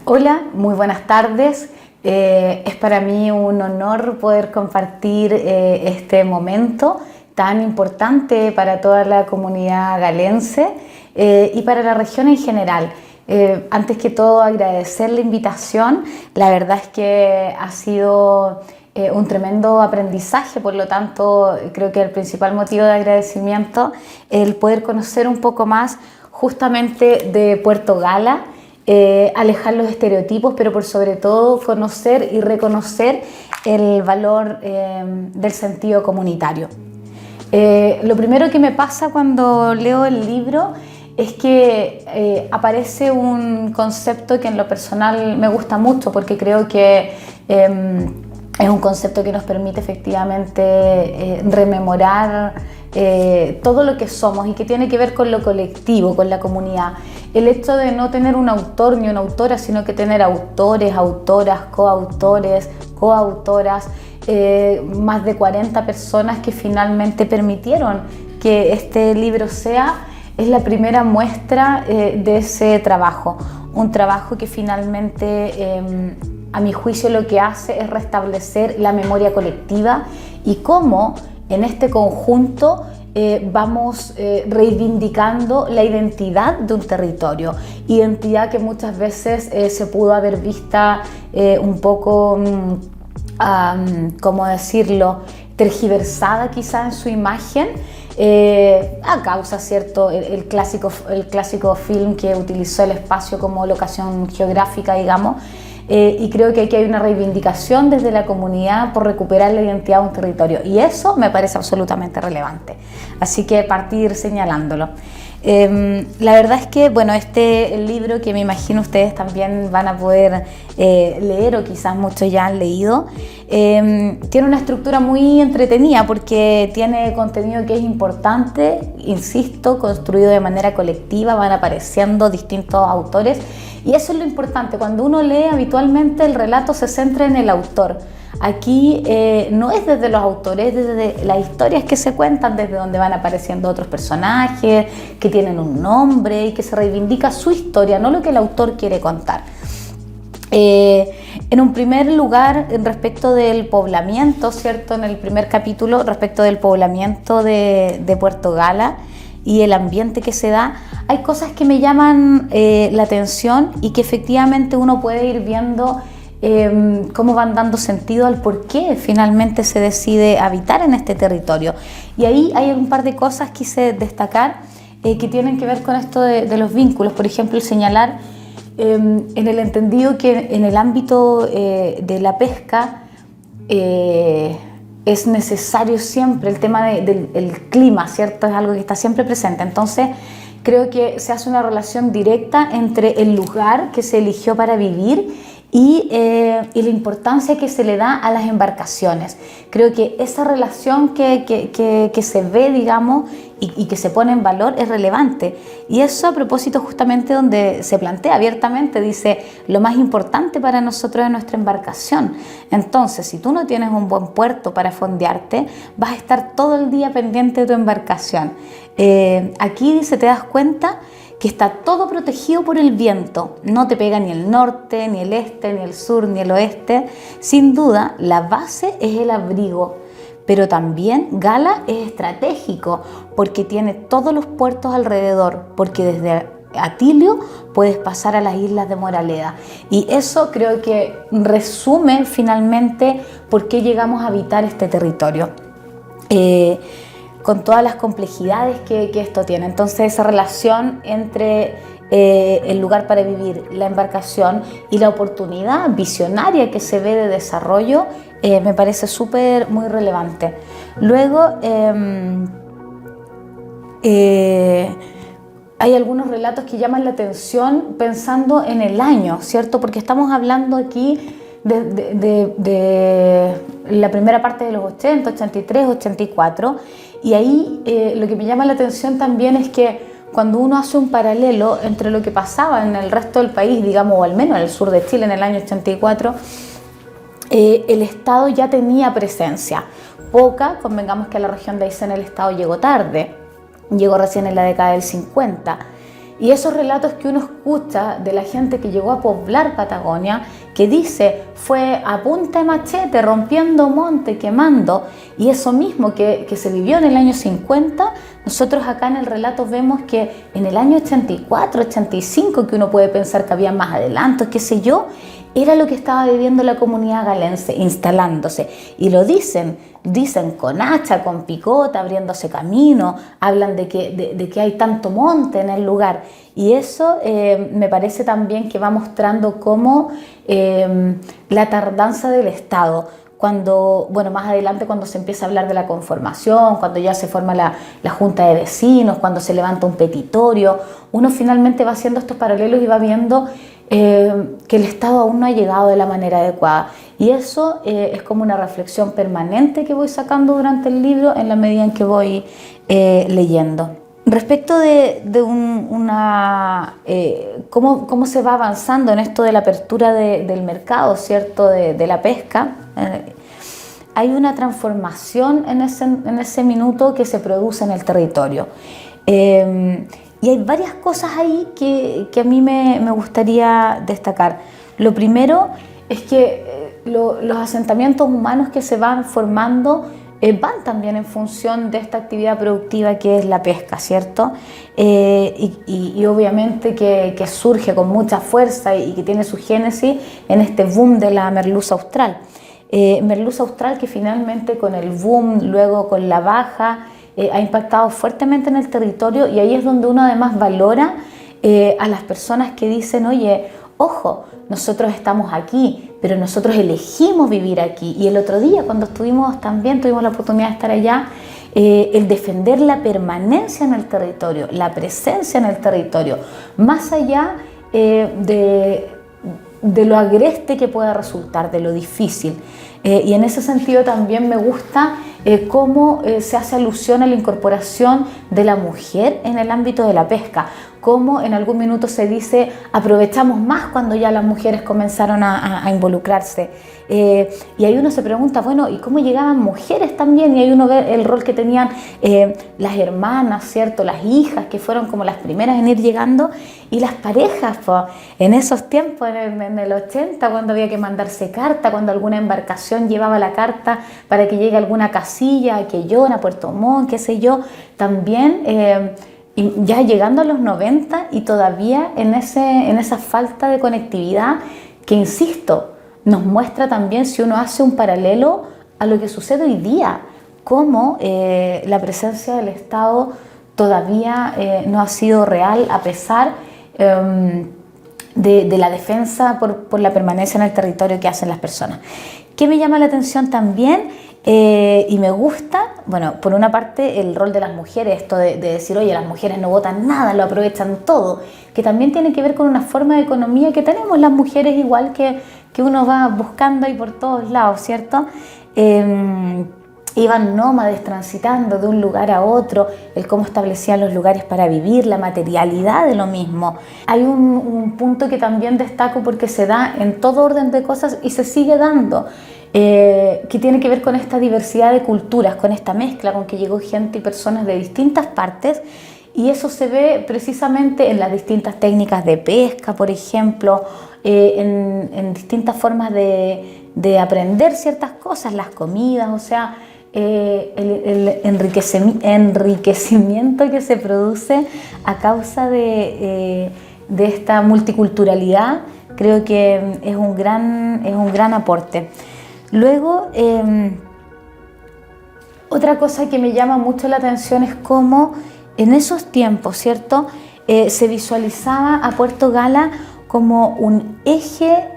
Hola, muy buenas tardes. Es para mí un honor poder compartir este momento tan importante para toda la comunidad galense y para la región en general. Antes que todo, agradecer la invitación. La verdad es que ha sido un tremendo aprendizaje, por lo tanto, creo que el principal motivo de agradecimiento es el poder conocer un poco más justamente de Puerto Gala. Alejar los estereotipos, pero por sobre todo conocer y reconocer el valor del sentido comunitario. Lo primero que me pasa cuando leo el libro es que aparece un concepto que en lo personal me gusta mucho, porque creo que es un concepto que nos permite efectivamente rememorar todo lo que somos y que tiene que ver con lo colectivo, con la comunidad. El hecho de no tener un autor ni una autora, sino que tener autores, autoras, coautores, coautoras, más de 40 personas que finalmente permitieron que este libro es la primera muestra de ese trabajo. Un trabajo que finalmente, a mi juicio, lo que hace es restablecer la memoria colectiva y cómo en este conjunto vamos reivindicando la identidad de un territorio, identidad que muchas veces se pudo haber vista un poco, ¿cómo decirlo?, tergiversada quizá en su imagen, a causa, ¿cierto?, el clásico film que utilizó el espacio como locación geográfica, digamos. Y creo que aquí hay una reivindicación desde la comunidad por recuperar la identidad de un territorio, y eso me parece absolutamente relevante, así que partir señalándolo. La verdad es que, bueno, el libro, que me imagino ustedes también van a poder leer, o quizás muchos ya han leído, tiene una estructura muy entretenida porque tiene contenido que es importante, insisto, construido de manera colectiva, van apareciendo distintos autores. Y eso es lo importante, cuando uno lee habitualmente el relato se centra en el autor. Aquí no es desde los autores, desde las historias que se cuentan, desde donde van apareciendo otros personajes que tienen un nombre y que se reivindica su historia, no lo que el autor quiere contar. En un primer lugar, respecto del poblamiento, ¿cierto? En el primer capítulo, respecto del poblamiento de Puerto Gala y el ambiente que se da, hay cosas que me llaman la atención y que efectivamente uno puede ir viendo cómo van dando sentido al por qué finalmente se decide habitar en este territorio. Y ahí hay un par de cosas que quise destacar que tienen que ver con esto de los vínculos. Por ejemplo, el señalar en el entendido que en el ámbito de la pesca es necesario siempre el tema del clima, ¿cierto? Es algo que está siempre presente. Entonces, creo que se hace una relación directa entre el lugar que se eligió para vivir y la importancia que se le da a las embarcaciones. Creo que esa relación que se ve, digamos, y que se pone en valor es relevante. Y eso a propósito justamente donde se plantea abiertamente, dice, lo más importante para nosotros es nuestra embarcación. Entonces, si tú no tienes un buen puerto para fondearte, vas a estar todo el día pendiente de tu embarcación. Aquí dice, te das cuenta que está todo protegido por el viento, no te pega ni el norte, ni el este, ni el sur, ni el oeste. Sin duda, la base es el abrigo, pero también Gala es estratégico porque tiene todos los puertos alrededor, porque desde Atilio puedes pasar a las islas de Moraleda, y eso creo que resume finalmente por qué llegamos a habitar este territorio. Con todas las complejidades que esto tiene. Entonces, esa relación entre el lugar para vivir, la embarcación y la oportunidad visionaria que se ve de desarrollo me parece muy relevante. Luego, hay algunos relatos que llaman la atención pensando en el año, ¿cierto? Porque estamos hablando aquí de la primera parte de los 80, 83, 84, y ahí lo que me llama la atención también es que cuando uno hace un paralelo entre lo que pasaba en el resto del país, digamos, o al menos en el sur de Chile en el año 84, el Estado ya tenía presencia, poca, convengamos que a la región de Aysén el Estado llegó tarde, llegó recién en la década del 50, Y esos relatos que uno escucha de la gente que llegó a poblar Patagonia, que dice, fue a punta de machete, rompiendo monte, quemando, y eso mismo que se vivió en el año 50, nosotros acá en el relato vemos que en el año 84, 85, que uno puede pensar que había más adelantos, qué sé yo, era lo que estaba viviendo la comunidad galense, instalándose. Y lo dicen con hacha, con picota, abriéndose camino, hablan de que hay tanto monte en el lugar. Y eso me parece también que va mostrando cómo la tardanza del Estado, cuando, bueno, más adelante cuando se empieza a hablar de la conformación, cuando ya se forma la junta de vecinos, cuando se levanta un petitorio, uno finalmente va haciendo estos paralelos y va viendo que el Estado aún no ha llegado de la manera adecuada. Y eso es como una reflexión permanente que voy sacando durante el libro en la medida en que voy leyendo. Respecto de cómo se va avanzando en esto de la apertura del mercado, ¿cierto? De la pesca, hay una transformación en ese minuto que se produce en el territorio. Y hay varias cosas ahí que a mí me gustaría destacar. Lo primero es que los asentamientos humanos que se van formando van también en función de esta actividad productiva que es la pesca, ¿cierto? Y obviamente que surge con mucha fuerza y que tiene su génesis en este boom de la merluza austral. Merluza austral que finalmente con el boom, luego con la baja, ha impactado fuertemente en el territorio, y ahí es donde uno además valora a las personas que dicen, oye, ojo, nosotros estamos aquí, pero nosotros elegimos vivir aquí. Y el otro día cuando estuvimos también, tuvimos la oportunidad de estar allá, el defender la permanencia en el territorio, la presencia en el territorio, más allá de lo agreste que pueda resultar, de lo difícil. Y en ese sentido también me gusta cómo se hace alusión a la incorporación de la mujer en el ámbito de la pesca, cómo en algún minuto se dice aprovechamos más cuando ya las mujeres comenzaron a involucrarse. Y ahí uno se pregunta, bueno, ¿y cómo llegaban mujeres también? Y ahí uno ve el rol que tenían las hermanas, ¿cierto? Las hijas, que fueron como las primeras en ir llegando, y las parejas, pues, en esos tiempos, en el 80, cuando había que mandarse carta, cuando alguna embarcación llevaba la carta para que llegue a alguna casilla, a Quellón, a Puerto Montt, qué sé yo, también y ya llegando a los 90 y todavía en esa falta de conectividad que, insisto, nos muestra también, si uno hace un paralelo a lo que sucede hoy día, cómo la presencia del Estado todavía no ha sido real a pesar de la defensa por la permanencia en el territorio que hacen las personas. ¿Qué me llama la atención también? Y me gusta, bueno, por una parte el rol de las mujeres, esto de decir, oye, las mujeres no votan nada, lo aprovechan todo, que también tiene que ver con una forma de economía que tenemos las mujeres, igual que uno va buscando ahí por todos lados, ¿cierto? Iban nómades transitando de un lugar a otro, el cómo establecían los lugares para vivir, la materialidad de lo mismo. Hay un punto que también destaco porque se da en todo orden de cosas y se sigue dando, que tiene que ver con esta diversidad de culturas, con esta mezcla, con que llegó gente y personas de distintas partes, y eso se ve precisamente en las distintas técnicas de pesca, por ejemplo, en distintas formas de aprender ciertas cosas, las comidas, o sea, el enriquecimiento que se produce a causa de esta multiculturalidad, creo que es un gran aporte. Luego, otra cosa que me llama mucho la atención es cómo en esos tiempos, ¿cierto?, se visualizaba a Puerto Gala como un eje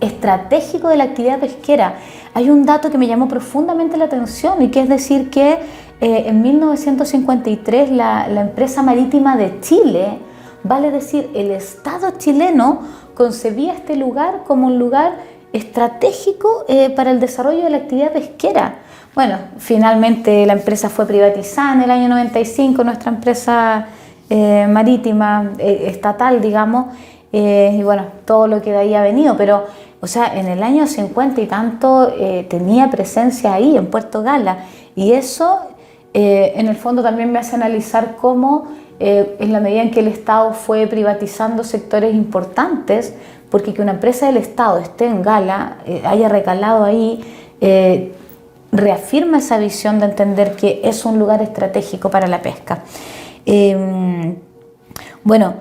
estratégico de la actividad pesquera. Hay un dato que me llamó profundamente la atención, y que es decir que en 1953 la empresa marítima de Chile, vale decir el Estado chileno, concebía este lugar como un lugar estratégico para el desarrollo de la actividad pesquera. Bueno, finalmente la empresa fue privatizada en el año 95, nuestra empresa marítima estatal, digamos, y bueno, todo lo que de ahí ha venido, pero, o sea, en el año 50 y tanto tenía presencia ahí en Puerto Gala, y eso en el fondo también me hace analizar cómo en la medida en que el Estado fue privatizando sectores importantes, porque que una empresa del Estado esté en Gala, haya recalado ahí, reafirma esa visión de entender que es un lugar estratégico para la pesca. Bueno,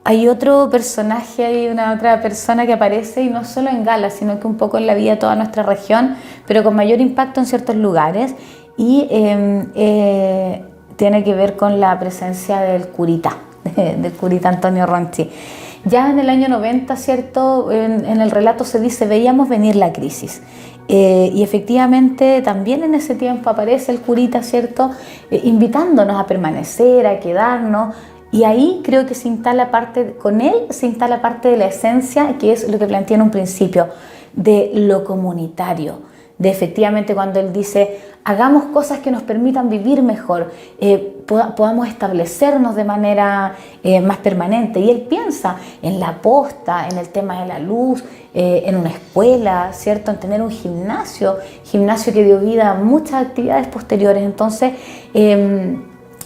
hay otro personaje, hay una otra persona que aparece, y no solo en Gala, sino que un poco en la vida de toda nuestra región, pero con mayor impacto en ciertos lugares, y tiene que ver con la presencia del curita, del curita Antonio Ronchi. Ya en el año 90, ¿cierto? En el relato se dice, veíamos venir la crisis. Y efectivamente también en ese tiempo aparece el curita, ¿cierto? Invitándonos a permanecer, a quedarnos. Y ahí creo que se instala con él se instala parte de la esencia, que es lo que planteé en un principio, de lo comunitario. De efectivamente cuando él dice, hagamos cosas que nos permitan vivir mejor, podamos establecernos de manera más permanente. Y él piensa en la posta, en el tema de la luz, en una escuela, ¿cierto? En tener un gimnasio que dio vida a muchas actividades posteriores. Entonces,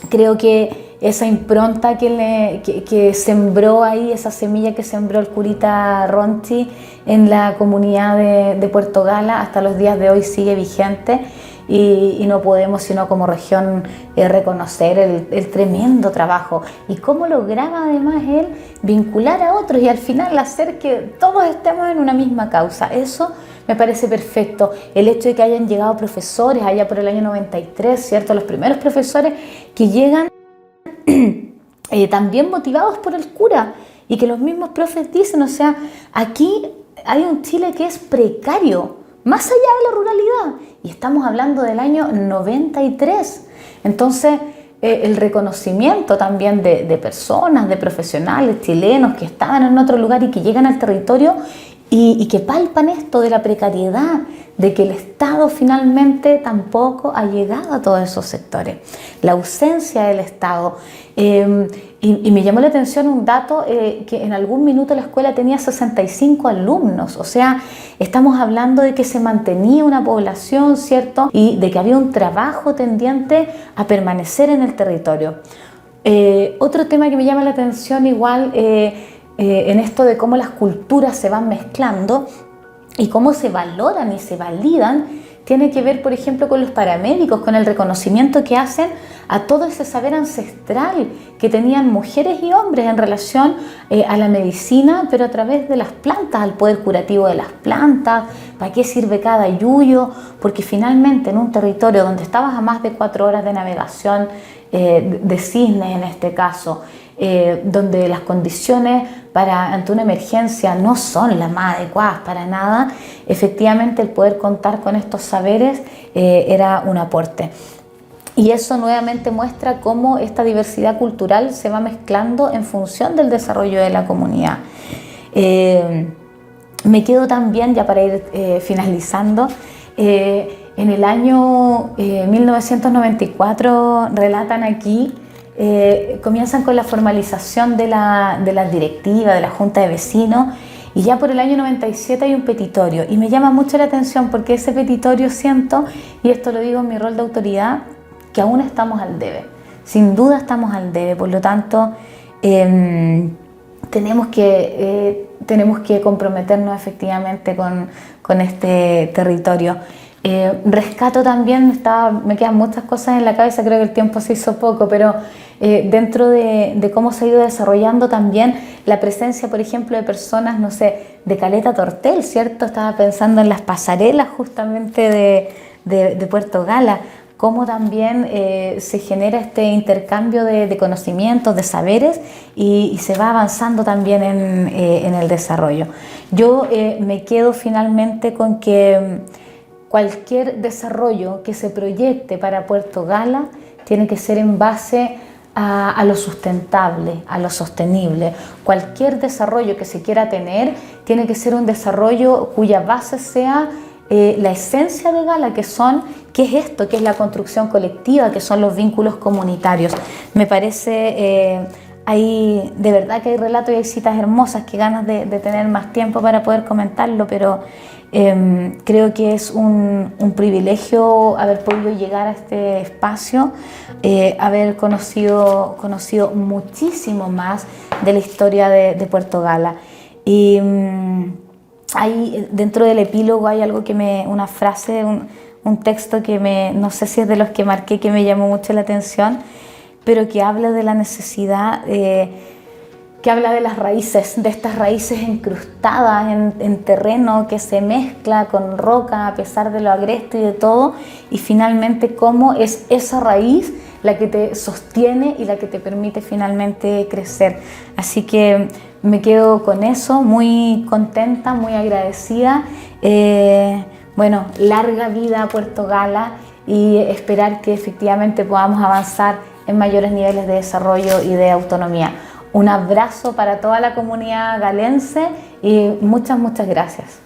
creo que esa impronta que sembró ahí, esa semilla que sembró el curita Ronchi en la comunidad de Puerto Gala, hasta los días de hoy sigue vigente, y no podemos sino como región reconocer el tremendo trabajo y cómo lograba además él vincular a otros y al final hacer que todos estemos en una misma causa. Eso me parece perfecto. El hecho de que hayan llegado profesores allá por el año 93, ¿cierto? Los primeros profesores que llegan también motivados por el cura, y que los mismos profes dicen, o sea, aquí hay un Chile que es precario, más allá de la ruralidad, y estamos hablando del año 93. Entonces, el reconocimiento también de personas, de profesionales chilenos que estaban en otro lugar y que llegan al territorio y que palpan esto de la precariedad, de que el Estado finalmente tampoco ha llegado a todos esos sectores, la ausencia del Estado. Y me llamó la atención un dato, que en algún minuto la escuela tenía 65 alumnos, o sea, estamos hablando de que se mantenía una población, ¿cierto? Y de que había un trabajo tendiente a permanecer en el territorio. Otro tema que me llama la atención igual, en esto de cómo las culturas se van mezclando y cómo se valoran y se validan, tiene que ver, por ejemplo, con los paramédicos, con el reconocimiento que hacen a todo ese saber ancestral que tenían mujeres y hombres en relación a la medicina, pero a través de las plantas, al poder curativo de las plantas, para qué sirve cada yuyo, porque finalmente en un territorio donde estabas a más de 4 horas de navegación, de cisnes en este caso, donde las condiciones ante una emergencia no son las más adecuadas para nada, efectivamente el poder contar con estos saberes era un aporte. Y eso nuevamente muestra cómo esta diversidad cultural se va mezclando en función del desarrollo de la comunidad. Me quedo también, ya para ir finalizando, en el año 1994 relatan aquí, comienzan con la formalización de la directiva, de la Junta de Vecinos, y ya por el año 97 hay un petitorio, y me llama mucho la atención porque ese petitorio siento, y esto lo digo en mi rol de autoridad, que aún estamos al debe, sin duda estamos al debe, por lo tanto tenemos que comprometernos efectivamente con este territorio. Rescato también, me quedan muchas cosas en la cabeza, creo que el tiempo se hizo poco, pero dentro de cómo se ha ido desarrollando también la presencia, por ejemplo, de personas, no sé, de Caleta Tortel, ¿cierto? Estaba pensando en las pasarelas justamente de Puerto Gala, cómo también se genera este intercambio de conocimientos, de saberes, y se va avanzando también en el desarrollo. Yo me quedo finalmente con que cualquier desarrollo que se proyecte para Puerto Gala tiene que ser en base a lo sustentable, a lo sostenible. Cualquier desarrollo que se quiera tener tiene que ser un desarrollo cuya base sea la esencia de Gala, que es esto, que es la construcción colectiva, que son los vínculos comunitarios. Me parece de verdad que hay relatos y hay citas hermosas, que ganas de tener más tiempo para poder comentarlo, pero creo que es un privilegio haber podido llegar a este espacio, haber conocido muchísimo más de la historia de Puerto Gala. Y ahí dentro del epílogo hay algo una frase, un texto que no sé si es de los que marqué, que me llamó mucho la atención, pero que habla de la necesidad, que habla de las raíces, de estas raíces incrustadas en terreno que se mezcla con roca a pesar de lo agreste y de todo, y finalmente cómo es esa raíz la que te sostiene y la que te permite finalmente crecer. Así que me quedo con eso, muy contenta, muy agradecida. Bueno, larga vida a Puerto Gala, y esperar que efectivamente podamos avanzar en mayores niveles de desarrollo y de autonomía. Un abrazo para toda la comunidad galense y muchas gracias.